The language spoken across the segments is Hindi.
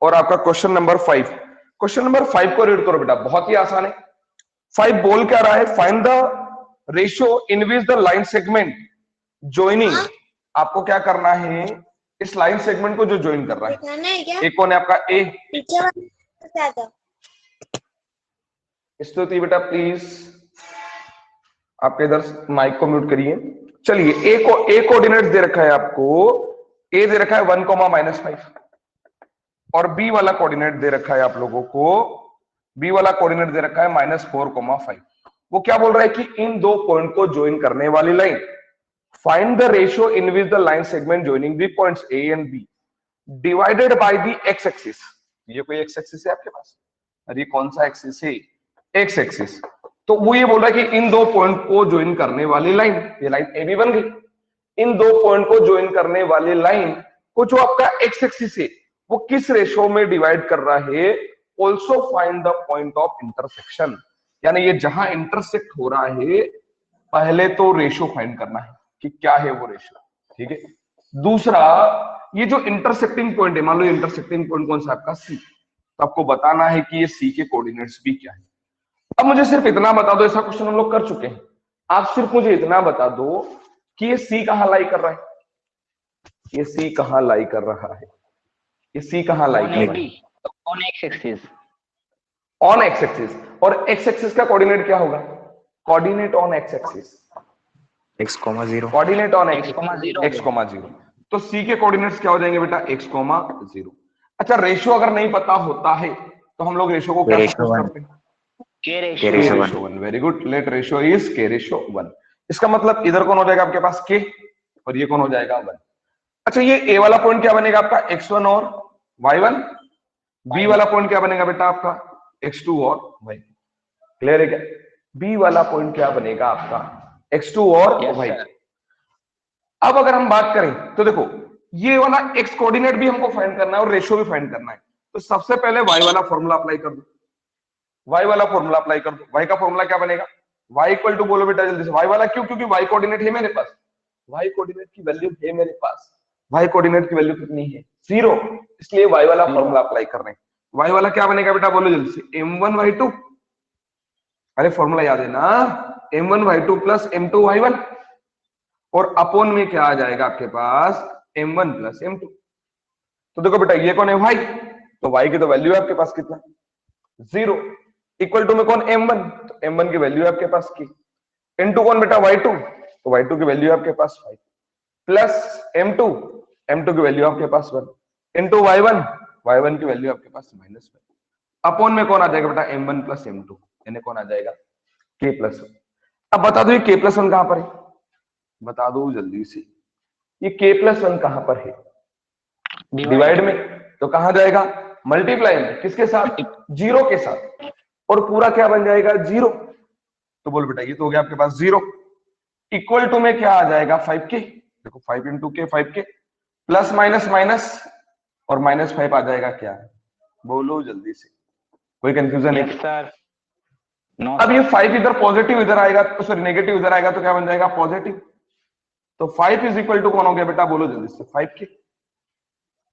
और आपका क्वेश्चन नंबर 5। क्वेश्चन नंबर 5 को रीड करो बेटा, बहुत ही आसान है। 5 बोल क्या रहा है, find the ratio in which the line segment joining. आपको क्या करना है, इस लाइन सेगमेंट को जो ज्वाइन कर रहा है, एक कौन है आपका ए। स्तुति बेटा प्लीज आपके इधर माइक को म्यूट करिए। चलिए ए कोऑर्डिनेट दे रखा है आपको, ए दे रखा है 1, -5 और बी वाला कोऑर्डिनेट दे रखा है आप लोगों को, बी वाला कोऑर्डिनेट दे रखा है -4, 5। वो क्या बोल रहा है कि इन दो पॉइंट को ज्वाइन करने वाली line, find the ratio in which the line segment joining the points A and B divided by the x axis. ये कोई एक्स एक्सिस है आपके पास, अरे कौन सा एक्सिस है, एक्स एक्सिस। तो वो ये बोल रहा है कि इन दो पॉइंट को ज्वाइन करने वाली लाइन, ये लाइन ए बी बन गई, इन दो पॉइंट को ज्वाइन करने वाली लाइन को जो आपका एक्स एक्सिस है वो किस रेशियो में डिवाइड कर रहा है। Also find the point of intersection, यानी ये जहां इंटरसेक्ट हो रहा है पहले तो रेशियो फाइंड करना है कि क्या है वो रेशियो, ठीक है। दूसरा, ये जो इंटरसेक्टिंग पॉइंट है, मान लो इंटरसेक्टिंग पॉइंट कौन सा आपका सी, तो आपको बताना है कि ये सी के कोऑर्डिनेट्स भी क्या है। अब मुझे सिर्फ इतना बता दो, ऐसा क्वेश्चन हम लोग कर चुके हैं, आप सिर्फ मुझे इतना बता दो कि ये सी कहां लाई कर रहा है, ये सी कहां लाई कर रहा है, ये सी कहां लाई कर रहा है, on x axis, on x axis. और एक्स एक्सिस का कोऑर्डिनेट क्या होगा, coordinate on x axis x,0, coordinate on x, 0 x,0। तो सी के कोऑर्डिनेट्स क्या हो जाएंगे बेटा, x,0। अच्छा, रेशियो अगर नहीं पता होता है तो हम लोग रेशियो को क्या सपोज करते हैं, k ratio 1। Very good, let ratio is k ratio 1। इसका मतलब इधर कौन हो जाएगा आपके पास k और ये कौन हो जाएगा 1। अच्छा, ये a वाला पॉइंट क्या बनेगा आपका x1 और y1, b वाला पॉइंट क्या बनेगा बेटा आपका x2 और y। क्लियर है क्या, b वाला पॉइंट क्या बनेगा आपका x2 और y। अब अगर हम बात करें तो देखो, ये वाला x कोऑर्डिनेट भी हमको फाइंड करना है और रेशियो भी फाइंड करना है। तो सबसे पहले y वाला फॉर्मूला अप्लाई कर दो, y वाला फॉर्मूला अप्लाई कर दो। y का फॉर्मूला क्या बनेगा, y इक्वल टू, बोलो बेटा जल्दी से, y वाला क्यों, क्योंकि y कोऑर्डिनेट है मेरे पास, y कोऑर्डिनेट की वैल्यू है मेरे पास, y कोऑर्डिनेट की वैल्यू कितनी है 0, इसलिए y वाला फॉर्मूला अप्लाई कर रहे हैं। y वाला क्या बनेगा बेटा, बोलो जल्दी से, m1y2, अरे फॉर्मूला याद है ना, m1y2 प्लस m2y1 और अपॉन में क्या आ जाएगा आपके पास m1 प्लस m2। तो देखो बेटा ये कौन है y, तो y की तो वैल्यू है आपके पास कितना 0, इक्वल टू में कौन m1, तो m1 की वैल्यू है आपके पास की, इनटू कौन बेटा y2, तो y2 की वैल्यू है आपके पास 5, प्लस m2 की वैल्यू आपके पास 1, इनटू y1 की वैल्यू आपके पास -1, अपॉन में कौन आ जाएगा बेटा m1 प्लस m2, यानी कौन आ जाएगा k प्लस 1। अब बता दो ये k प्लस 1 कहां पर है, बता दो जल्दी से, ये k प्लस 1 कहां पर है, डिवाइड में, तो कहां जाएगा मल्टीप्लाई में, किसके साथ 0 के साथ, और पूरा क्या बन जाएगा 0। तो बोल बेटा ये तो हो गया आपके पास 0, इक्वल टू में क्या आ जाएगा 5k, देखो 5 इंटू के 5k, प्लस माइनस माइनस और -5 आ जाएगा क्या, बोलो जल्दी से, कोई कंफ्यूजन है सर? अब ये 5 इधर पॉजिटिव इधर आएगा, तो सॉरी नेगेटिव इधर आएगा तो क्या बन जाएगा पॉजिटिव, तो 5 इज इक्वल टू कौन हो गया बेटा, बोलो जल्दी से 5k।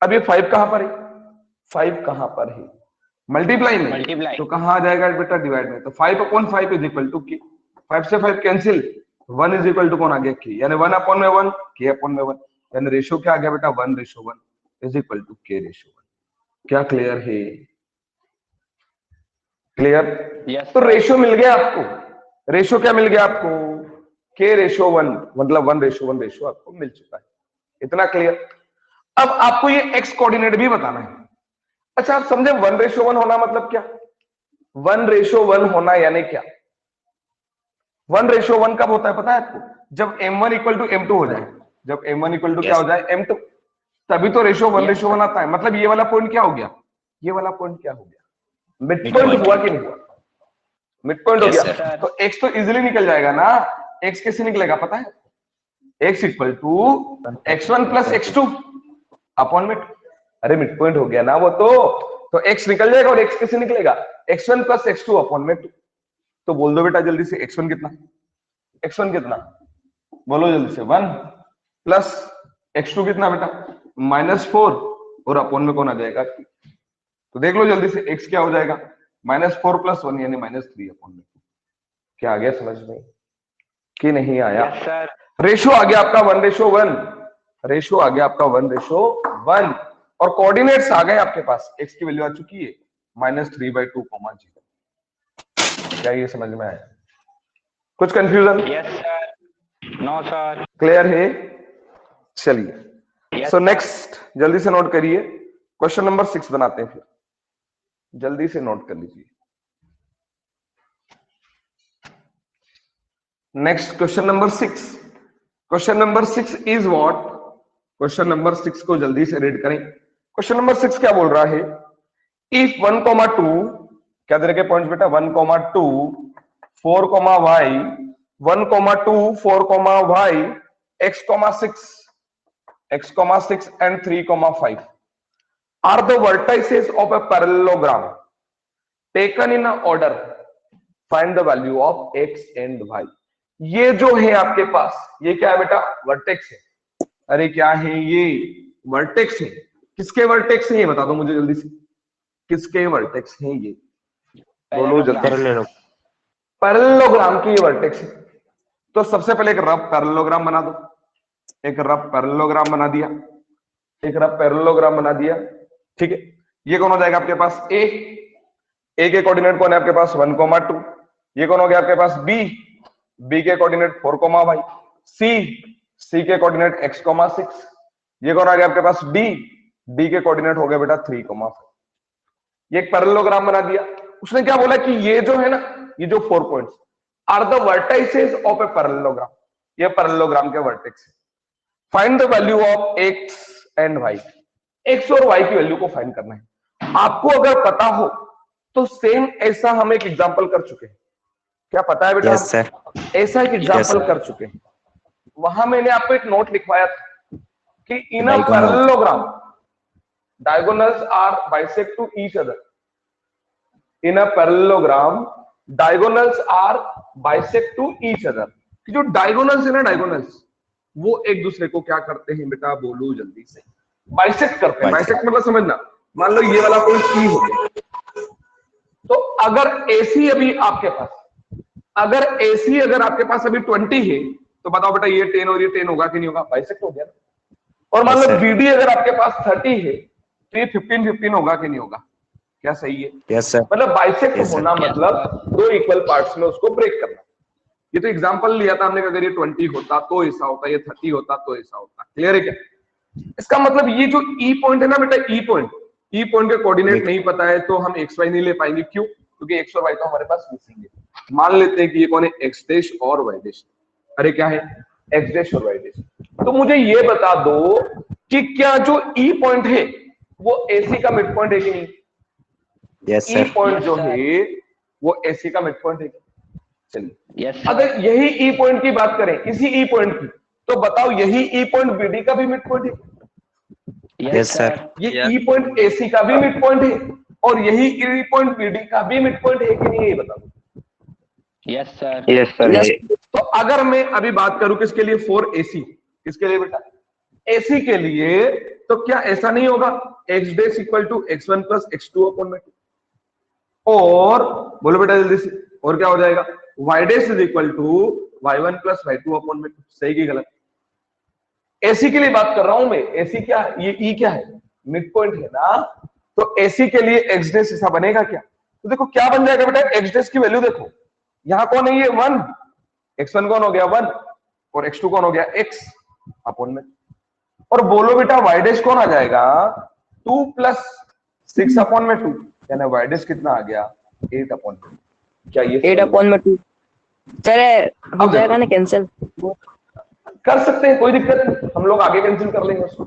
अब ये 5 कहां पर है, 5 कहां पर है मल्टीप्लाई में, तो कहां आ जाएगा बेटा डिवाइड में, तो 5 upon 5 is equal to k, 5 से 5 कैंसिल, 1 इज इक्वल टू कौन आ गया k, यानी 1 अपॉन में 1 k अपॉन में 1, यानी रेशियो क्या आ गया बेटा 1:1 is equal to k ratio 1। क्या क्लियर है, क्लियर? तो रेशियो मिल गया आपको, रेशियो क्या मिल गया आपको k रेशियो 1, मतलब 1:1 रेशियो आपको मिल चुका है, इतना क्लियर। अब आपको ये x कोऑर्डिनेट भी बताना है। अच्छा आप समझे 1:1 होना मतलब क्या, 1:1 होना यानी क्या, 1:1 कब होता है पता है आपको, जब m1 इक्वल टू m2 हो जाए, जब m1 इक्वल टू क्या हो जाए m2, तभी तो रेशियो 1:1 आता है। मतलब ये वाला पॉइंट क्या हो गया, ये वाला पॉइंट क्या हो गया, मिड पॉइंट हुआ कि नहीं हुआ, मिड पॉइंट हो गया। तो x तो इजीली निकल जाएगा ना, x कैसे निकलेगा पता है, x equal to x1 plus x2 upon mid, अरे मिड पॉइंट हो गया ना वो तो x निकल जाएगा, और x कैसे निकलेगा x1 plus x2 upon mid. तो बोल दो बेटा जल्दी से x1 कितना, x1 कितना, बोलो जल्दी से 1 प्लस x2 कितना बेटा -4 और अपॉन में कौन आ जाएगा, तो देख लो जल्दी से x क्या हो जाएगा, -4 + 1 यानी -3/2। क्या आ गया समझ में कि नहीं आया? Yes sir. रेशो आ गया आपका 1:1, रेशो आ गया आपका 1:1 और कोऑर्डिनेट्स आ गए आपके पास, x की वैल्यू आ चुकी है -3/2, 0। क्या ये समझ में आया? कुछ confusion? Yes sir. No sir. Clear है? चलिए, Yes, सो sir. नेक्स्ट जल्दी से नोट करिए, क्वेश्चन नंबर 6 बनाते हैं, फिर जल्दी से नोट कर लीजिए। Next question number 6, question number 6 is what? Question number 6 को जल्दी से रीड करें। क्वेश्चन नंबर 6 क्या बोल रहा है? इफ 1,2 क्या दे रखे पॉइंट्स बेटा? 1,2 4, y 1,2 4, y x,6 and 3,5 are the vertices of a parallelogram taken in a order. Find the value of x and y. ये जो है आपके पास, ये क्या है बेटा? वर्टेक्स है। अरे क्या है ये? वर्टेक्स है। किसके वर्टेक्स है ये बता दो मुझे जल्दी से, किसके वर्टेक्स है ये? बोलो जल्दी। पैरेललोग्राम की ये वर्टेक्स है। तो सबसे पहले एक रफ पैरेललोग्राम बना दो, एक रफ पैरेललोग्राम बना दिया, एक रफ पैरेललोग्राम बना दिया, ठीक है। ये कौन हो जाएगा आपके पास? ए के कोऑर्डिनेट कौन है आपके पास? 1,2। ये कौन हो गया आपके पास? बी के कोऑर्डिनेट 4, y सी के कोऑर्डिनेट x,6। ये कौन आ गया आपके पास? डी के कोऑर्डिनेट हो गया बेटा 3,5। ये एक पैरेललोग्राम बना दिया। उसने क्या बोला कि ये जो है ना, ये जो 4 points are the vertices of a parallelogram, ये पैरेललोग्राम के वर्टेक्स है। Find the value of x and y, x और y की वैल्यू को फाइंड करना है। आपको अगर पता हो तो सेम ऐसा हम एक एग्जांपल कर चुके हैं। क्या पता है बेटा? Yes sir. ऐसा एक एग्जांपल कर चुके हैं। वहां मैंने आपको एक नोट लिखवाया था कि in a parallelogram diagonals are bisect to each other. In a parallelogram diagonals are bisect to each other. जो डायगोनल्स है ना, डायगोनल्स वो एक दूसरे को क्या करते हैं बेटा? बोलो जल्दी से। बाइसेक्ट करते हैं। बाइसेक्ट मतलब समझना, मान लो ये वाला कोई ई हो गया, तो अगर एसी अभी आपके पास, अगर एसी अगर आपके पास अभी 20 है तो बताओ बेटा ये 10 और ये 10 होगा कि नहीं होगा? बाइसेक्ट हो गया ना। और मान लो बीडी अगर आपके पास 30 है तो ये 15 होगा कि नहीं होगा? क्या सही है? Yes sir. मतलब बाइसेक्ट होना मतलब दो इक्वल पार्ट्स में उसको ब्रेक करना। ये तो एग्जांपल लिया था हमने, अगर ये 20 होता तो ऐसा होता, ये 30 होता तो ऐसा होता। क्लियर है क्या? इसका मतलब ये जो ई पॉइंट है ना बेटा, ई पॉइंट के कोऑर्डिनेट नहीं पता है तो हम एक्स वाई नहीं ले पाएंगे। क्यों? क्योंकि एक्स और वाई तो हमारे पास मिसिंग है। मान लेते हैं कि ये कौन है? एक्स डैश और वाई डैश। अरे क्या है? एक्स डैश और वाई डैश। तो मुझे ये बता दो कि क्या जो ई पॉइंट है वो एसी का मिड पॉइंट है कि नहीं? यस ई सर। पॉइंट जो है वो एसी का मिड पॉइंट है। चलिए, यस अगर यही ई पॉइंट की बात करें, इसी ई पॉइंट की, तो बताओ यही ई पॉइंट बीडी का भी मिड पॉइंट है? Yes sir. ये ई पॉइंट एसी का भी मिड पॉइंट है और यही ई पॉइंट बीडी का भी मिड पॉइंट है कि नहीं? ये बताओ। Yes sir. Yes sir. तो अगर मैं अभी बात करूं किसके लिए? For AC. किसके लिए बेटा? एसी के लिए। तो क्या ऐसा नहीं होगा x dash equal to x1 plus x2 upon में 2? और बोलो बेटा जल्दी से, और क्या हो जाएगा? y dash is equal to y1 plus y2 upon में 2। सही की गलत? एसी के लिए बात कर रहा हूं मैं। एसी क्या है? ये ई क्या है? मिड पॉइंट है ना। तो एसी के लिए एक्स डैश ऐसा बनेगा क्या? तो देखो क्या बन जाएगा बेटा, एक्स डैश की वैल्यू देखो, यहां कौन है? ये 1, x1 कौन हो गया 1 और x2 कौन हो गया x अपॉन में। और बोलो बेटा y डैश कौन आ जाएगा? 2 प्लस 6 अपॉन में 2, यानी y डैश कितना आ गया? 8 अपॉन में। क्या ये 8 अपॉन में 2 सर हो जाएगा ना कैंसिल? कर सकते हैं, कोई दिक्कत नहीं, हम लोग आगे कैंसिल कर लेंगे उसको।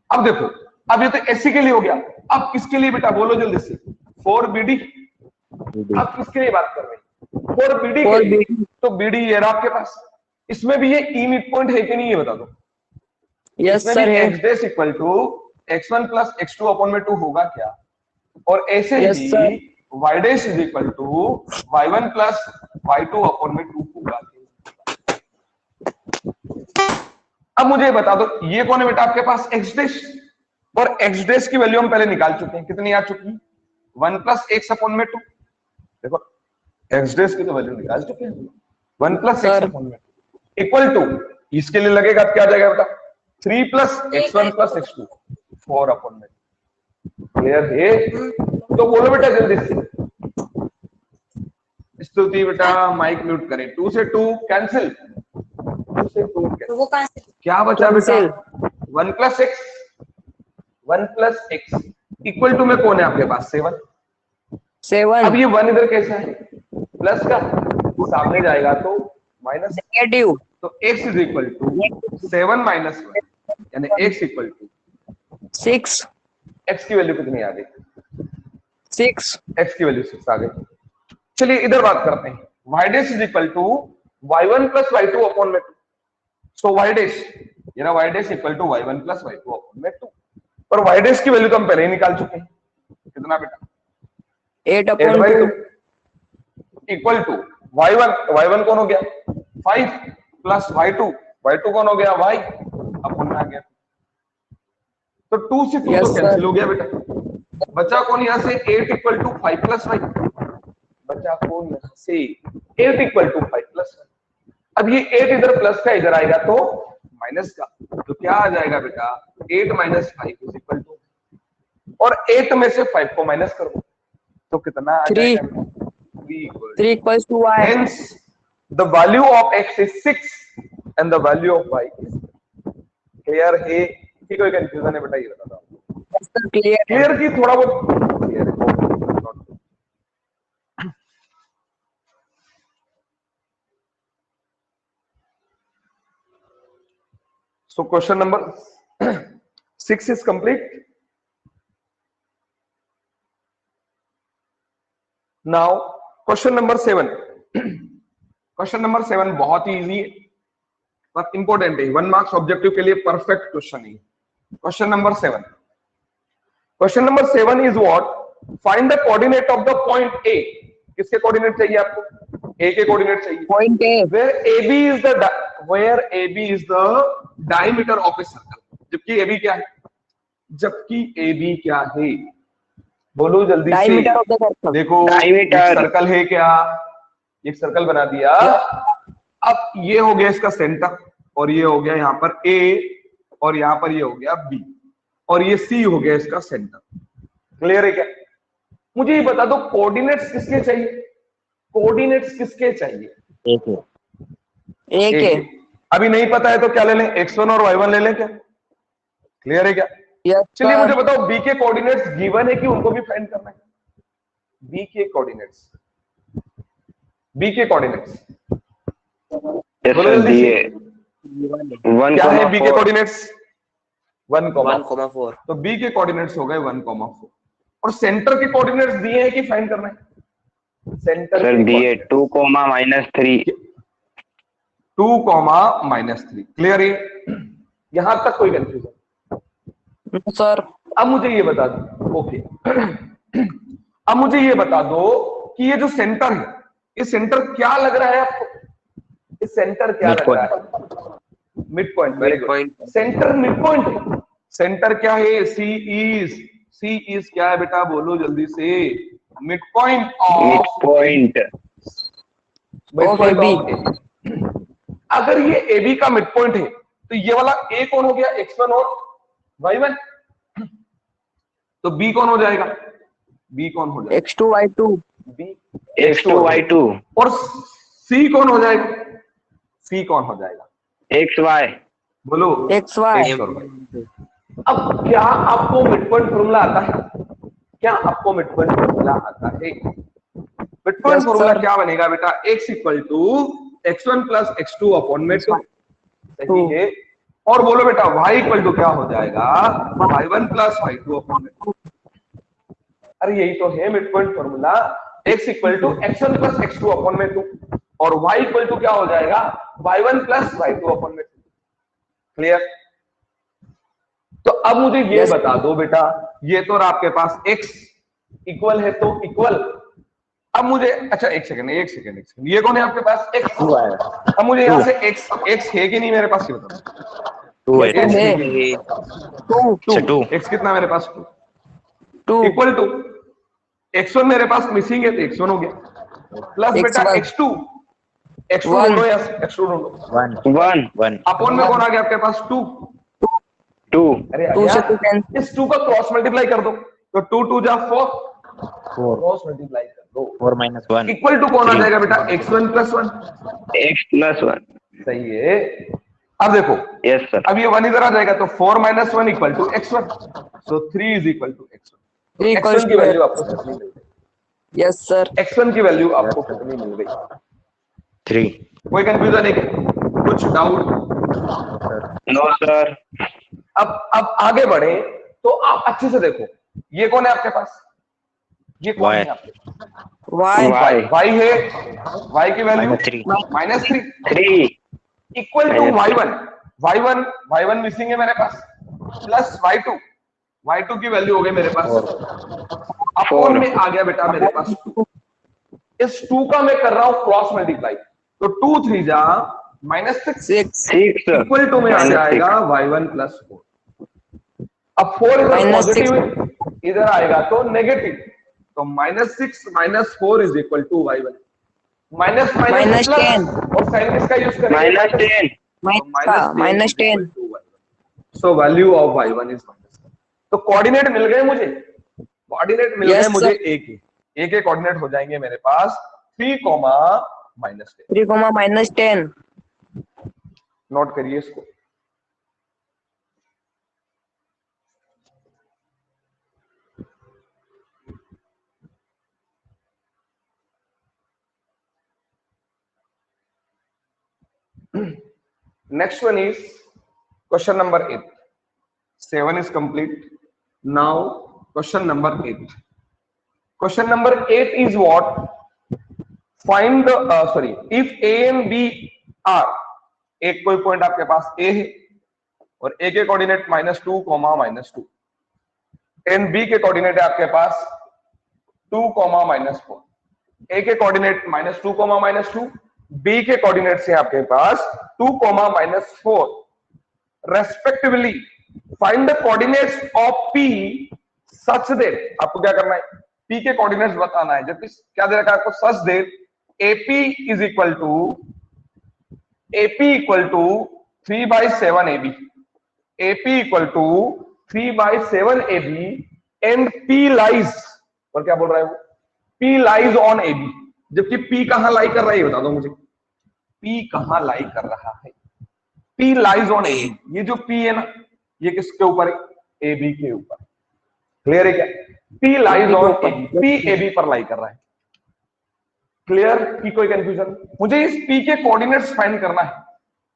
अब देखो, अब ये तो एसी के लिए हो गया। अब किसके लिए बेटा? बोलो जल्दी से। 4BD। अब किसके लिए बात कर रहे हैं? 4BD के लिए। तो बीडी ये रहा आपके पास। इसमें भी ये ई मिड पॉइंट है कि नहीं? ये बता दो। यस सर है। X dash equal to x1 plus x2 upon में 2 होगा क्या? और ऐसे Yes, ही sir. y dash is equal to y1 plus y2 upon में 2 होगा। अब मुझे बता दो ये कौन है बेटा आपके पास? x dash. और x डैश की वैल्यू हम पहले निकाल चुके हैं। कितनी आ चुकी? 1 प्लस एक्स अपॉन में 2। देखो एक्स डेज की तो वैल्यू निकाल चुके हैं। 1 प्लस एक्स अपॉन में 2 इक्वल टू, इसके लिए लगेगा क्या आ जाएगा बेटा 3 plus x1 plus x2 4 upon में। क्लियर है? तो बोलो बेटा जल्दी से। स्तुति बेटा माइक म्यूट करें। 2 से 2 कैंसिल, 2 से 2 कैंसिल। क्या बचा बेटा 1 plus x, 1 plus x equal to में कौन है आपके पास 7। 7 अब ये 1 इधर कैसा है प्लस का, सामने जाएगा तो माइनस नेगेटिव। तो x is equal to 7 minus 1 यानी x इक्वल टू 6 x की वैल्यू कितनी आ गई 6 x की वैल्यू 6 आ गई। चलिए इधर बात करते हैं। y dash is equal to y1 plus y2 upon में 2। सो y डैश ये ना y dash equal to y1 plus y2 upon में 2। पर y डैश की वैल्यू तो हम पहले ही निकाल चुके हैं। कितना बेटा 8 अपॉन 2 इक्वल टू y1 कौन हो गया 5 प्लस y2 कौन हो गया y अपॉन में आ गया। तो 2 से 2 तो कैंसिल हो गया बेटा। बचा कौन यहाँ से 8 इक्वल टू 5 प्लस y। बचा कौन यहाँ से 8 इक्वल टू 5 प्लस y। अब ये 8 इधर प्लस का इधर आएगा तो माइनस का, तो क्या आ जाएगा बेटा 8 माइनस 5 इज इक्वल टू, और 8 में से 5 को माइनस कर दो तो कितना आ 3 जाएगा 3 equals to y। Hence, the value of x is 6 and the value of y is clear है कि कोई कंफ्यूजन है बेटा ये बता दो। क्लियर क्लियर की थोड़ा बहुत क्लियर है। So question number 6 is complete. Now question number 7. Question number 7 बहुत ही इजी है पर इंपॉर्टेंट है। 1 मार्क्स ऑब्जेक्टिव के लिए परफेक्ट क्वेश्चन है। Question number 7 is what, find the coordinate of the point A. किसके कोऑर्डिनेट चाहिए आपको, ए के कोऑर्डिनेट चाहिए। Point A where A B is the diameter of a circle. जबकि ए बी क्या है, बोलो जल्दी से। Diameter of the circle. देखो सर्कल है क्या, एक सर्कल बना दिया। अब ये हो गया इसका सेंटर और ये हो गया यहाँ पर ए और यहाँ पर ये हो गया बी और ये सी हो गया इसका सेंटर। क्लियर है क्या? मुझे ये बता दो कोऑर्डिनेट्स किसके चाहिए ए के। अभी नहीं पता है तो क्या ले लें x1 और y1 ले लें क्या? क्लियर है क्या? यस चलिए मुझे बताओ बी के कोऑर्डिनेट्स गिवन है कि उनको भी फाइंड करना है। बी के कोऑर्डिनेट्स क्या है बी के कोऑर्डिनेट्स 1,4। तो बी के कोऑर्डिनेट्स हो गए 1,4 और सेंटर के कोऑर्डिनेट्स दिए हैं कि फाइंड करना है? सेंटर सर दिए 2, -3 2, क्लियर है? यहां तक कोई कंफ्यूजन सर? अब मुझे ये बता दो ओके अब मुझे ये बता दो कि ये जो सेंटर है, ये सेंटर क्या लग रहा है आपको? इस सेंटर क्या लग रहा है? Mid point. Very good, centre mid point है। सेंटर क्या है? सी इज क्या है बेटा, बोलो जल्दी से। मिड पॉइंट ऑफ अगर ये ए बी का मिड पॉइंट है तो ये वाला ए कौन हो गया? x1 और y1। तो बी कौन हो जाएगा? x2 y2 और सी कौन हो जाएगा? xy बोलो xy। अब क्या आपको मिड पॉइंट फॉर्मूला आता है? मिड पॉइंट फॉर्मूला क्या बनेगा बेटा? x equal to x1 plus x2 upon में 2। सही है। और बोलो बेटा y इक्वल टू क्या हो जाएगा? y1 प्लस y2 अपॉन में 2। अरे यही तो है mid point formula. x equal to x1 plus x2 upon में 2 और y इक्वल टू क्या हो जाएगा? y1 प्लस y2 अपॉन में 2। क्लियर? तो अब मुझे ये बता दो बेटा, ये तो आपके पास x इक्वल है तो इक्वल। अब मुझे अच्छा एक सेकंड, ये कौन है आपके पास? x। अब मुझे यहाँ से x है कि नहीं मेरे पास, ये बताओ। 2 x कितना मेरे पास? 2 इक्वल टू x1 मेरे पास मिसिंग है तो x1 हो गया, प्लस बेटा X1 x2, x2 One. ढूंढो या x2 ढूंढो, 1 1 1 अपॉन में कौन आ गया आपके पास 2, 2 अरे आ 2 गया, से 2 कैंसिल। इस 2 का क्रॉस मल्टीप्लाई कर दो, तो 2 2 जा 4, 4 क्रॉस मल्टीप्लाई कर दो, 4 minus 1 इक्वल टू कौन आ 3 जाएगा बेटा x1 प्लस 1, x प्लस 1। सही है। अब देखो यस सर। अब ये 1 इधर आ जाएगा तो 4 minus 1 equal to x1, so 3 is equal to x1। 3 equals x1 की to वैल्यू आपको कितनी मिल गई, यस सर। x1 की वैल्यू आपको कितनी मिल गई, 3 कोई कंफ्यूजन है क्या, कुछ डाउट? No sir. अब आगे बढ़े तो आप अच्छे से देखो, ये कौन है आपके पास, ये कौन Y. है आपके पास, Y y है, y की वैल्यू -3 -3 3 इक्वल टू -3 y1 मिसिंग है मेरे पास, प्लस y2 की वैल्यू हो गई मेरे पास, अपॉन में आ गया बेटा मेरे पास 2, इस 2 का मैं कर रहा हूं क्रॉस मल्टीप्लाई, तो 2 3 जा -6 6 इक्वल टू में आ जाएगा y1 प्लस 4, अब 4 इधर -6 पॉजिटिव है, इधर आएगा तो नेगेटिव, तो -6 - 4 is equal to y1, minus minus plus, और साइन किसका यूज करेंगे, -10 -10 so value of y1 is -10। तो कोऑर्डिनेट मिल गए मुझे, कोऑर्डिनेट मिल Yes, गए मुझे sir. a के कोऑर्डिनेट हो जाएंगे मेरे पास 3, -10, 3, -10 नोट करिए इसको। Next one is question number 8. 7 is complete. Now question number 8. Question number 8 is what? Find the if A and B are, एक कोई पॉइंट आपके पास A है और A के कोऑर्डिनेट -2, -2 एंड B के कोऑर्डिनेट है आपके पास 2, -4, A के कोऑर्डिनेट -2, -2, B के कोऑर्डिनेट से आपके पास 2, -4 respectively, find the coordinates of P such that, आपको क्या करना है, P के कोऑर्डिनेट्स बताना है, जबकि क्या दे रखा है आपको, such that AP is equal to 3/7 AB, AP equal to 3/7 AB and P lies, और क्या बोल रहा है वो, P लाइज ऑन AB, जबकि P कहां लाई कर रहा है, बता दो मुझे, P कहां लाई कर रहा है, P लाइज ऑन AB, ये जो P है ना, ये किसके ऊपर है, AB के ऊपर, क्लियर है क्या, P lies on AB, P AB पर लाई कर रहा है, क्लियर की कोई कंफ्यूजन, मुझे इस P के कोऑर्डिनेट्स फाइंड करना है,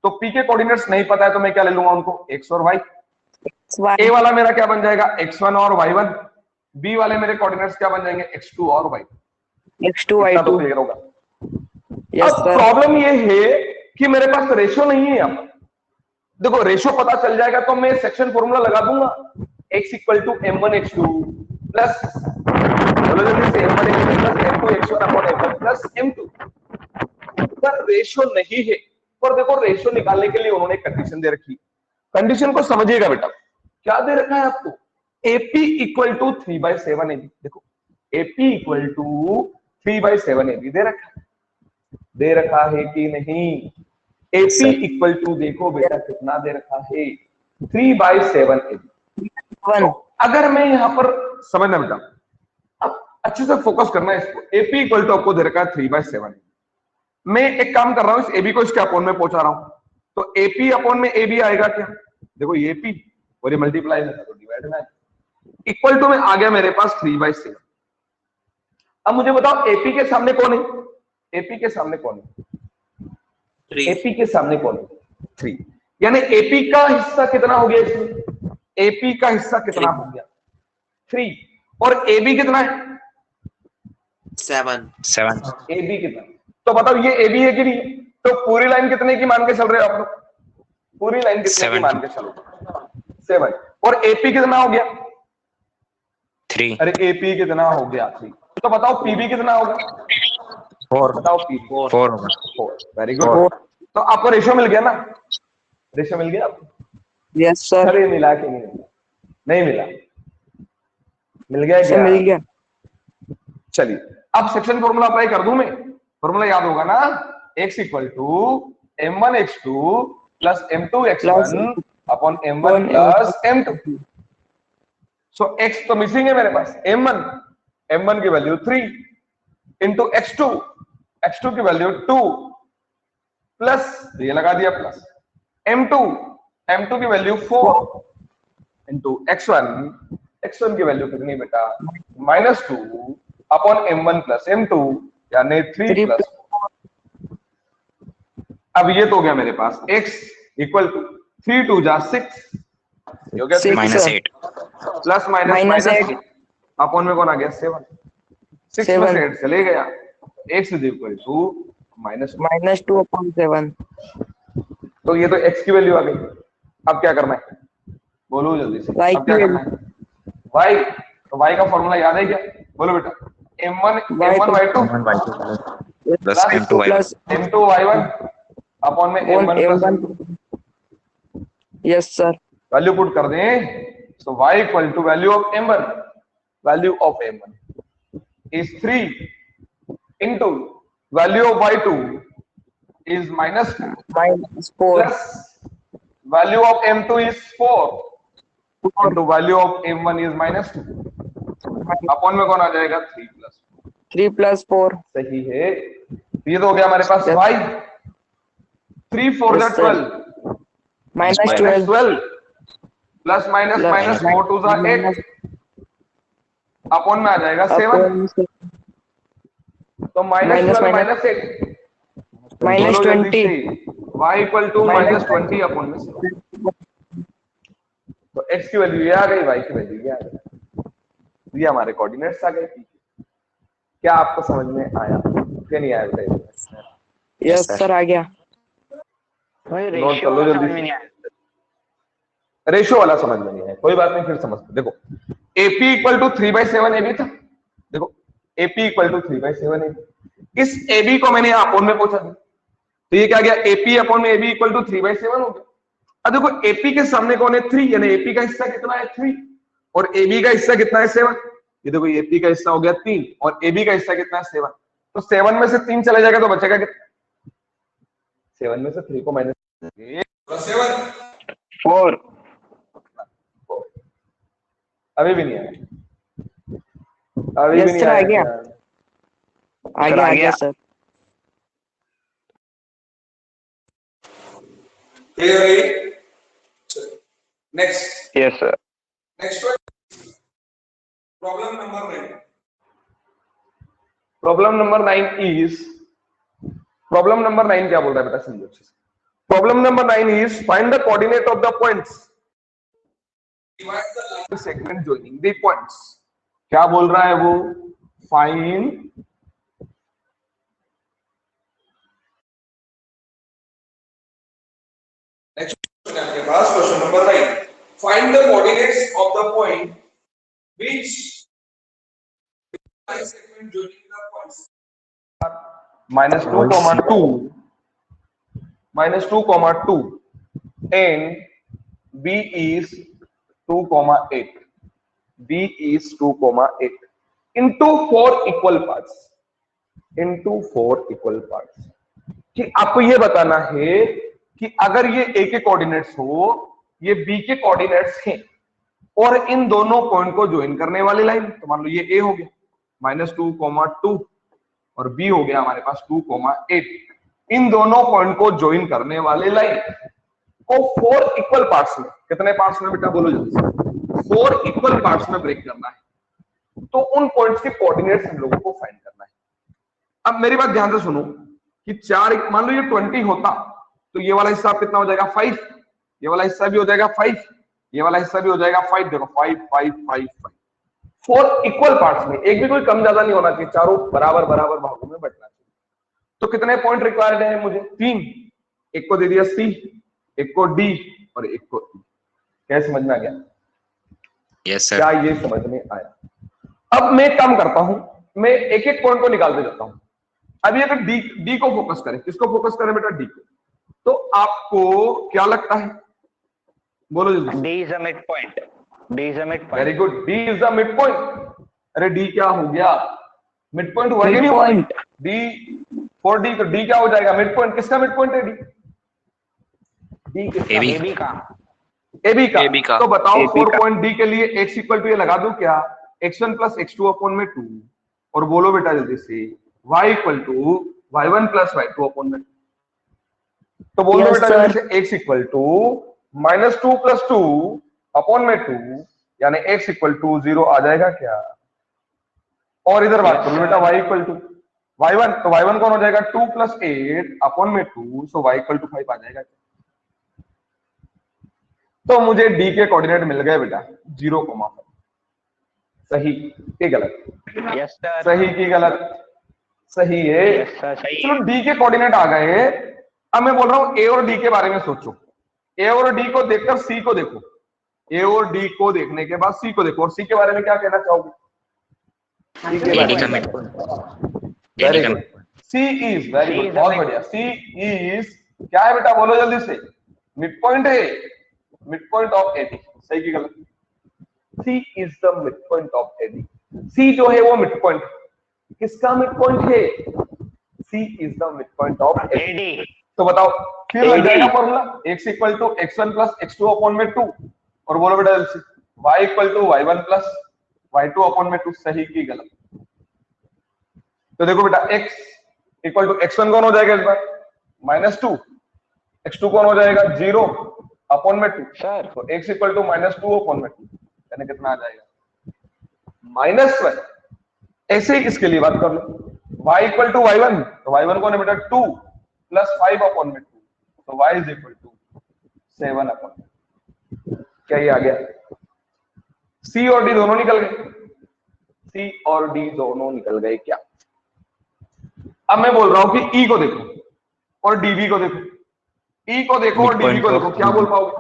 तो P के कोऑर्डिनेट्स नहीं पता है तो मैं क्या ले लूंगा उनको, x और y, A वाला मेरा क्या बन जाएगा, x1 और y1, B वाले मेरे कोऑर्डिनेट्स क्या बन जाएंगे, x2 और y2, x2 इतना तो y2 क्लियर होगा। यस अब सर। प्रॉब्लम ये है कि मेरे पास रेशियो नहीं है, यहाँ पर देखो रेशियो पता चल जाएगा तो मैं सेक्शन फॉर्मूला लगा दूंगा, x equal to m1 x2 plus m1 x2 plus m2 x1 upon m1 plus m2, पर रेशियो नहीं है, पर देखो रेशियो निकालने के लिए उन्होंने कंडीशन दे रखी, कंडीशन को समझिएगा बेटा, क्या दे रखा है आपको, AP इक्वल टू 3/7 AB, देखो AP इक्वल टू 3/7 AB दे रखा है कि नहीं, AP इक्वल टू देखो बेटा कितना दे रखा है, 3/7 AB। तो अगर मैं यहां पर समझना बेटा, अब अच्छे से फोकस करना है इसको, AP इक्वल टू आपको दे रखा है 3/7, मैं एक काम कर रहा हूं, इस AB को इसके अपॉन में पहुंचा रहा हूं, तो AP अपॉन में AB आएगा क्या, देखो ये AP और ये मल्टीप्लाई में तो डिवाइड में, इक्वल टू में आ गया मेरे पास 3/7। अब मुझे बताओ AP के सामने कौन है, AP के सामने कौन है, 3 AP के सामने कौन है, 3, यानी AP का हिस्सा कितना हो गया इसमें, AP का हिस्सा कितना हो गया, 3, और AB कितना है, 7 AB कितना, तो बताओ ये AB है कि नहीं, तो पूरी लाइन कितने की मान के चल रहे हो आप लोग, पूरी लाइन कितने की मान के चलो, 7, और AP कितना हो गया, 3 अरे AP कितना हो गया, 3, तो बताओ PB कितना होगा, 4 बताओ PB 4 होगा, 4, वेरी गुड, तो आपको रेशियो मिल गया ना, रेशियो मिल गया आपको, यस सर। अरे मिला कि नहीं मिला, नहीं मिला, मिल गया क्या, मिल गया। चलिए अब सेक्शन फॉर्मूला अप्लाई कर दूं मैं, फॉर्मूला याद होगा ना, x equal to m1x2 plus m2x1 upon m1 plus m2। So x तो मिसिंग है मेरे पास, m1 की वैल्यू 3 इंटू x2 की वैल्यू 2 प्लस ये लगा दिया प्लस m2 की वैल्यू 4 इंटू x1 की वैल्यू कितनी बेटा -2 अपॉन m1 प्लस m2 यानी 3 प्लस 4। अब ये तो हो गया मेरे पास x इक्वल टू 3 2 जा 6 हो गया -8 प्लस माइनस 8 अपॉन में कौन आ गया 7 6 में से 8 चले गया x इज इक्वल टू -2/7। तो ये तो x की वैल्यू आ गई। अब क्या करना है बोलो जल्दी से, Y अब क्या करना है y, तो y का फॉर्मूला याद है क्या, बोलो बेटा m1y2 plus m2 y1 upon में m1 plus yes sir. Value put कर दें तो y equal to value of m1 is 3 into value of y2 is -2 -4 plus value of m2 is 4 into value of m1 is -2 upon में कौन आ जाएगा 3 प्लस 4। सही है। ये तो हो गया हमारे पास y 3 4 Yes, sir. 12 -12 plus minus 4 2 8 upon में आ जाएगा 7 तो -12 -8 -20 y इक्वल टू -20 अपॉन में 7। तो x की वैल्यू ये आ गई, y की वैल्यू ये आ गई, ये हमारे कोऑर्डिनेट्स आ गए। क्या आपको समझ में आया क्या नहीं आया बताइए। यस सर आ गया। नोट कर लो जल्दी से। रेशियो वाला समझ में नहीं आया कोई बात नहीं, फिर समझते। देखो AP इक्वल टू 3/7 AB था, देखो AP इक्वल टू 3/7 AB, इस AB को मैंने अपॉन में पूछा था तो ये क्या गया AP अपॉन में AB इक्वल टू 3/7 हो गया। अब देखो AP के सामने कौन है 3, यानी AP का हिस्सा कितना है 3 और AB का हिस्सा कितना है 7। ये देखो AP का हिस्सा हो गया 3 और AB का हिस्सा कितना है 7, तो 7 में से 3 चले जाएगा तो बचेगा कितना, 7 में से 3 को माइनस 4 अभी भी नहीं आया, अभी भी नहीं सर, आ आया गया। आ गया sir. Next yes sir. Next problem number 9। Problem number 9 is, problem number 9 क्या बोल रहा है बेटा समझो अच्छे से। Problem number 9 is find the coordinate of the points divide the line segment joining the points. क्या बोल रहा है वो, फाइंड नेक्स्ट क्वेश्चन है आपके पास, question number 9, find the coordinates of the point which line segment joining the points -2, and B is 2,8. B is 2,8 into 4 equal parts. कि आपको ये बताना है कि अगर ये A के कोऑर्डिनेट्स हो, ये B के कोऑर्डिनेट्स हैं और इन दोनों पॉइंट को ज्वाइन करने वाली लाइन, तो मान लो ये A हो गया -2,2 और B हो गया हमारे पास 2,8, इन दोनों पॉइंट को ज्वाइन करने वाले लाइन को 4 इक्वल पार्ट्स में, कितने पार्ट्स में बेटा बोलो जल्दी से, 4 इक्वल पार्ट्स में ब्रेक करना है। तो उन पॉइंट्स के कोऑर्डिनेट्स हम लोगों को फाइंड करना है। अब मेरी बात ध्यान से सुनो कि 4, मान लो ये 20 होता तो ये वाला हिस्सा कितना हो जाएगा 5, ये वाला हिस्सा भी हो जाएगा 5, ये वाला हिस्सा भी हो जाएगा 5, देखो 5 5 5 5, 4 इक्वल पार्ट्स में, एक भी कोई कम ज्यादा नहीं होना चाहिए, चारों बराबर बराबर भागों में बंटना चाहिए। तो कितने पॉइंट रिक्वायर्ड है मुझे, 3, एक को दे दिया C, एक को D और एक को E। क्या समझ में आ गया? Yes sir. क्या ये समझ में आया? अब मैं काम करता हूं, मैं एक एक पॉइंट को निकालते जाता हूं। अभी अगर D को फोकस करें, किसको फोकस करें बेटा, D को, तो आपको क्या लगता है बोलो जल्दी। D is a midpoint. D is a midpoint. Very good, D is the mid point. अरे D क्या हो गया, मिड पॉइंट हुआ कि नहीं हुआ? Midpoint. डी फॉर डी, तो डी क्या हो जाएगा? Mid point. किसका मिड पॉइंट है डी? डी किसका? AB. AB का। AB का। AB का। तो बताओ AB 4 का। पॉइंट डी के लिए x इक्वल टू ये लगा दूं क्या? x1 प्लस x2 अपॉन में 2, और बोलो बेटा जल्दी से y equal to y1 plus y2 upon में 2। तो बोल दो Yes, बेटा sir. जल्दी से x equal to -2 plus 2 upon में 2, यानी x इक्वल टू 0 आ जाएगा क्या? और इधर बात करो बेटा y इक्वल टू y1, तो y1 कौन हो जाएगा? 2 प्लस 8 अपॉन में 2, सो y इक्वल टू 5 आ जाएगा। तो मुझे d के कोऑर्डिनेट मिल गए बेटा 0,5। सही कि गलत? Yes sir. सही की गलत? सही है। यस सर, सही। चलो d के कोऑर्डिनेट आ गए। अब मैं बोल रहा हूं a और d के बारे में सोचो। a और d को देखकर c को देखो, a और d को देखने के बाद c को देखो, और c के बारे में क्या कहना चाहोगे? c के बारे AD का में midpoint. वेरी AD का good, C is very C good, is बहुत the बढ़िया। C इज क्या है बेटा? बोलो जल्दी से। मिड पॉइंट है, मिड पॉइंट ऑफ AD। सही की गलत? C is the mid point of AD। C जो है वो मिड पॉइंट। किसका मिड पॉइंट है? C is the mid point of AD। AD. तो बताओ फिर लग AD. जाएगा formula x equal to x1 plus x2 upon में 2, और बोलो बेटा जल्दी से y equal to y1 plus y2 upon में 2। सही की गलत? तो देखो बेटा x इक्वल टू x1 कौन हो जाएगा इस बार? -2, x2 कौन हो जाएगा? 0 अपॉन में 2। सर। तो x इक्वल टू -2 अपॉन में 2, यानी कितना आ जाएगा? -1। ऐसे ही इसके लिए बात कर लो, y इक्वल टू y1, तो y1 कौन है बेटा? 2 प्लस 5 अपॉन में 2, तो y is equal to 7 upon. क्या ये आ गया? C और D दोनों निकल गए। C और D दोनों निकल गए क्या? अब मैं बोल रहा हूं कि E को देखो और DB को देखो। E को देखो और DB Midpoint को of देखो, क्या बोल पाओगे?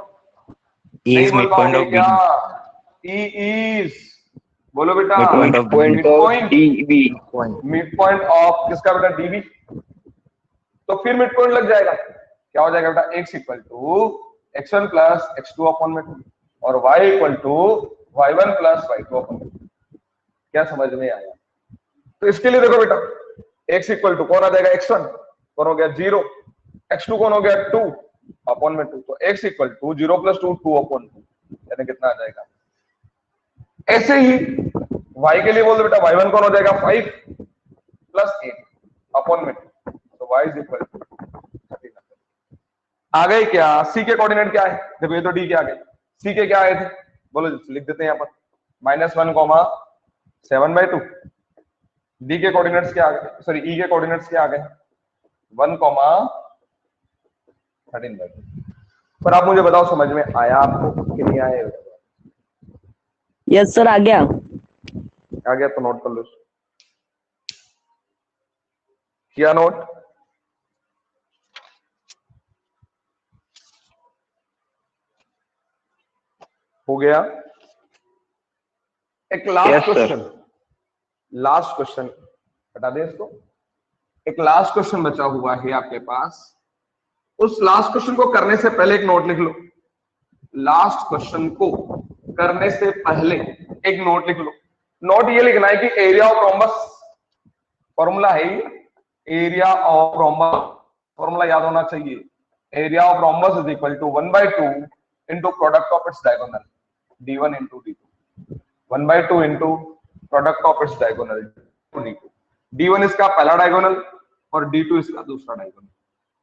E नहीं is बोल midpoint पाओगे of क्या? BD. E is, बोलो बेटा। Midpoint of point BD. Of dB. Mid point of किसका बेटा? DB। तो फिर मिड पॉइंट लग जाएगा। क्या हो जाएगा बेटा? x equal to x1 plus x2 upon में 2, और y equal to y1 plus y2 upon में 2। क्या समझ में आया? तो इसके लिए देखो बेटा, x इक्वल टू कौन आ जाएगा? x1 कौन हो गया? 0, x2 कौन हो गया? 2 अपॉन में 2, तो x equal to 0 plus 2 2 upon 2, यानी कितना आ जाएगा? ऐसे ही y के लिए बोल दो बेटा, y1 कौन हो जाएगा? 5 प्लस 8 अपॉन में 2, तो y इज इक्वल टू 13। आ गए क्या? c के कोऑर्डिनेट क्या है? देखो ये तो d के आ गए, c के क्या आए थे? बोलो लिख देते हैं यहाँ पर, -1, 7/2। d के कोऑर्डिनेट्स क्या आ गए? सॉरी, e के कोऑर्डिनेट्स क्या आ गए? 1, 13/2। पर आप मुझे बताओ, समझ में आया आपको कि नहीं आया? यस सर, आ गया। आ गया तो नोट कर लो। किया नोट? हो गया? एक last Yes, sir. Question, last question हटा दें इसको। एक लास्ट क्वेश्चन बचा हुआ है आपके पास। उस लास्ट क्वेश्चन को करने से पहले एक नोट लिख लो। लास्ट क्वेश्चन को करने से पहले एक नोट लिख लो। नोट ये लिखना है कि एरिया ऑफ रोम्बस, फॉर्मूला है एरिया ऑफ रोम्बस, फॉर्मूला याद होना चाहिए। Area of rhombus is equal to 1/2 into product of its diagonal, d1 into d2। 1/2 into product of its diagonal, d2। d1 इसका पहला डायगोनल और d2 इसका दूसरा डायगोनल।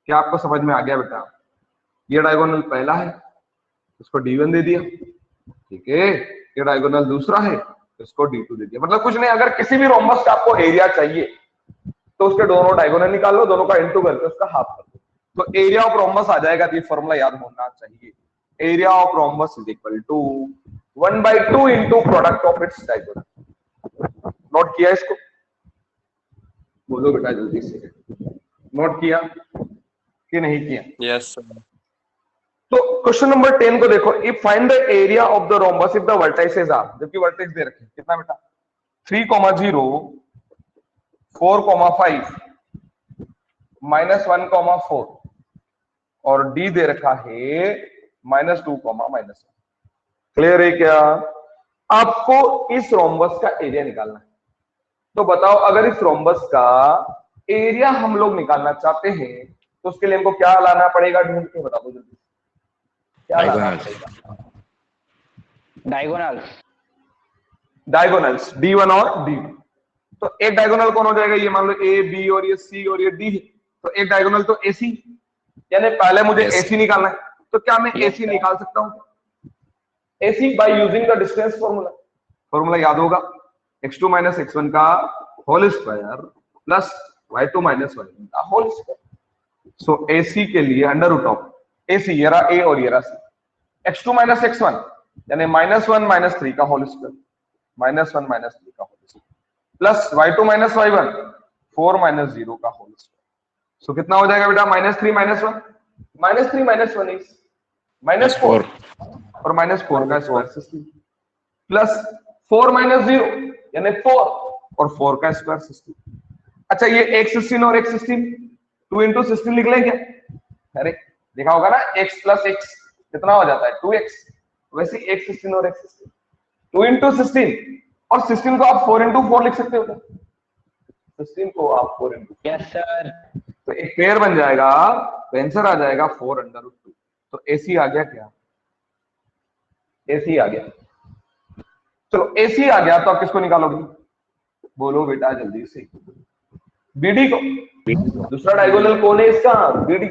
क्या आपको समझ में आ गया बेटा? ये डायगोनल पहला है, इसको d1 दे दिया, ठीक है। ये डायगोनल दूसरा है, इसको d2 दे दिया। मतलब कुछ नहीं, अगर किसी भी रोम्बस का आपको एरिया चाहिए तो उसके दोनों डायगोनल निकाल लो, दोनों का इंटू करके उसका हाफ कर दो, तो एरिया ऑफ रोम्बस आ जाएगा। ये फॉर्मूला याद होना चाहिए। Area of rhombus is equal to 1/2 into product of its diagonal. Note किया इसको? बोलो बेटा जल्दी से, नोट किया कि नहीं किया? Yes, sir. तो क्वेश्चन नंबर 10 को देखो। If find the area of the rhombus if the vertices are, जबकि वर्टेक्स दे रखे कितना बेटा? 3,0, 4,5, -1,4, और d दे रखा है -2, -1। क्लियर है क्या? आपको इस रोम्बस का एरिया निकालना है। तो बताओ अगर इस रोम्बस का एरिया हम लोग निकालना चाहते हैं तो उसके लिए हमको क्या लाना पड़ेगा, ढूंढ के बता दो जल्दी, क्या लाना Diagonals. पड़ेगा? डायगोनल। डायगोनल्स D1 और D2। तो एक डायगोनल कौन हो जाएगा, ये मान लो A B और ये C और ये D है, तो एक डायगोनल तो AC, यानी पहले मुझे Yes. AC निकालना है। तो क्या मैं Yes, AC sir. निकाल सकता हूँ? AC by using the distance formula. Formula याद होगा, x2 माइनस x1 का whole square plus y2 minus y1 का होल स्क्वायर। सो AC के लिए अंडर रूट ऑफ AC, ये रहा A और ये रहा C, x2 माइनस x1 यानी -1 माइनस 3 का होल स्क्वायर, -1 माइनस 3 का whole square plus y2 minus y1 4 minus 0 का होल स्क्वायर। सो कितना हो जाएगा बेटा, -3 माइनस 1, -3 माइनस 1 इज -4 और -4 का स्क्वायर 16 प्लस 4 माइनस 0 यानी 4 और 4 का स्क्वायर 16। अच्छा ये एक 16 और एक 16, 2 इंटू 16 लिख लें क्या? अरे देखा होगा ना, x प्लस x कितना हो जाता है 2x, वैसे एक 16 और एक 16, 2 इंटू 16 और 16 को आप 4 इंटू 4 लिख सकते हो क्या? 16 को आप 4 इंटू, यस सर। तो एक पेयर बन जाएगा, तो आंसर आ जाएगा 4 अंडर रूट 2। तो AC आ गया क्या? AC आ गया। चलो AC आ गया तो आप किसको निकालोगे, बोलो बेटा जल्दी से, BD को। दूसरा डायगोनल कौन है इसका, BD।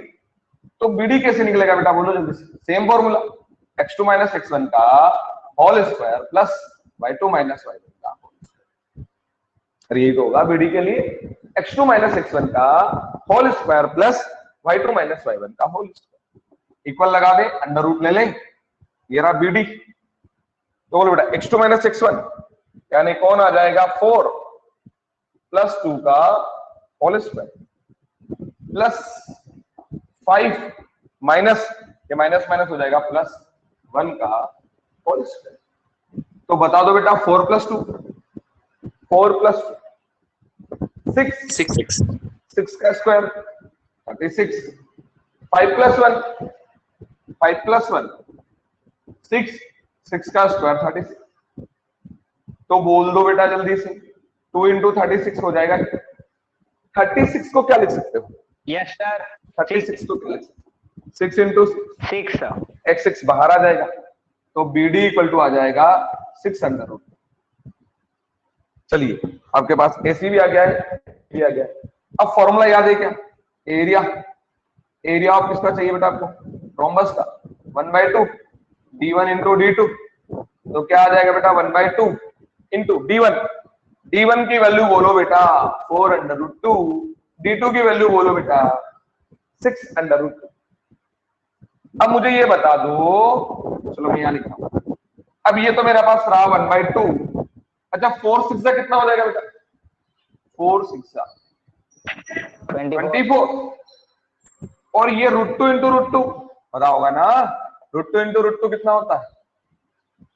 तो BD कैसे निकलेगा बेटा, बोलो जल्दी से। Same formula, x2 minus x1 का whole square plus y2 minus y1 का होल स्क्वायर। अरे ये तो होगा BD के लिए, x2 माइनस x1 का whole square plus y2 minus y1 का होल स्क्वायर। इक्वल लगा दे, अंडर रूट ले लें, ये रहा BD। तो बोलो बेटा x2 माइनस x1 यानी कौन आ जाएगा 4 प्लस 2 का होल स्क्वायर प्लस 5 माइनस, ये माइनस माइनस हो जाएगा प्लस 1 का होल स्क्वायर। तो बता दो बेटा 4 प्लस 2, 4 प्लस 6, 6 का स्क्वायर 36, 5 प्लस 1, 5 प्लस 1 6, 6 का स्क्वायर 36। तो बोल दो बेटा जल्दी से, 2 इंटू 36 हो जाएगा। 36 को क्या लिख सकते हो? Yes sir. 36 को क्या लिख सकते हो? 6 इंटू 6 x6 बाहर आ जाएगा, तो BD इक्वल टू आ जाएगा 6 अंडर रूट। चलिए आपके पास AC भी आ गया है, भी आ गया है। अब फॉर्मूला याद है क्या, एरिया। एरिया ऑफ किसका चाहिए बेटा आपको, रोम्बस का, 1/2 D1 इंटू D2। तो क्या आ जाएगा बेटा 1/2 इंटू D1। D1 की वैल्यू बोलो बेटा 4 अंडर रूट 2, D2 की वैल्यू बोलो बेटा 6 अंडर रूट 2। अब मुझे ये बता दो, चलो मैं यहां लिखता हूं। अब ये तो मेरे पास रहा 1/2। अच्छा 4 6 का कितना हो जाएगा बेटा, 4 6 24 और ये √2 इंटू √2 पता होगा ना, √2 इंटू √2 कितना होता है,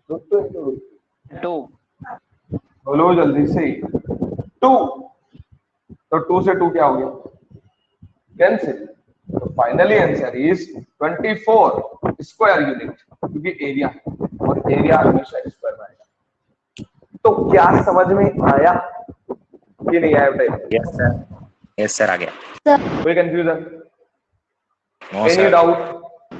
√2 इंटू √2 2 बोलो जल्दी से 2। तो 2 से 2 क्या हो गया, कैंसिल। तो finally answer is 24 square unit, क्योंकि एरिया और एरिया हमेशा स्क्वायर में आएगा। तो क्या समझ में आया कि नहीं आया बेटा? यस सर आ गया। कोई confusion, no any sir. Doubt?